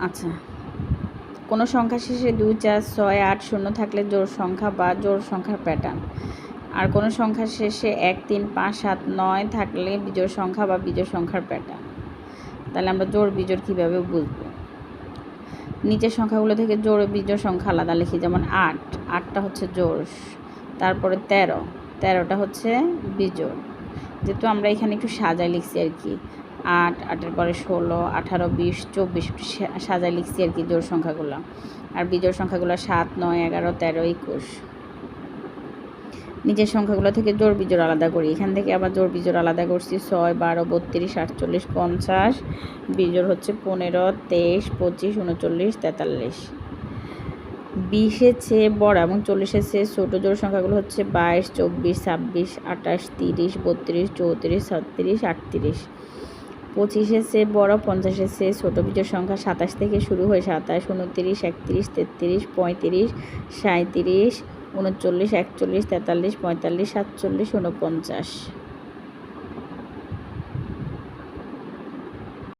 আচ্ছা, কোনো সংখ্যা শেষে 2, 4, 6, 8, 0 থাকলে জোড় সংখ্যা বা জোড় সংখ্যার প্যাটার্ন। আর কোনো সংখ্যা শেষে 1, 3, 5, 7, 9 থাকলে বিজোড় সংখ্যা বা বিজোড় সংখ্যার প্যাটার্ন। তাহলে আমরা জোড় বিজোড় কীভাবে বুঝবো? নিচের সংখ্যাগুলো থেকে জোড় বিজোড় সংখ্যা আলাদা লিখি। যেমন 8, 8টা হচ্ছে জোড়। তারপরে 13, 13টা হচ্ছে বিজোড়। যেহেতু আমরা এখানে একটু সাজায় লিখছি আর কি, 8, 8-এর পরে 16, 18, 20, 24 একটু সাজায় লিখছি আর কি জোড় সংখ্যাগুলো। আর বিজোড় সংখ্যাগুলো 7, 9, 11, 13, 21। নিচের সংখ্যাগুলো থেকে জোড় বিজোড় আলাদা করি। এখান থেকে আবার জোড় বিজোড় আলাদা করছি 6, 12, 32, 48, 50। বিজোড় হচ্ছে 15, 23, 25, 39, 43। 20-এর চেয়ে বড় এবং 40-এর চেয়ে ছোটো জোড় সংখ্যাগুলো হচ্ছে 22, 24, 26, 28, 30, 32, 34, 36, 38। 25-এর চেয়ে বড় 50-এর চেয়ে ছোটো বিজোড় সংখ্যা 27 থেকে শুরু হয়ে 27, 29, 31, 33, 35, 37, 39, 41, 43, 45, 47, 49।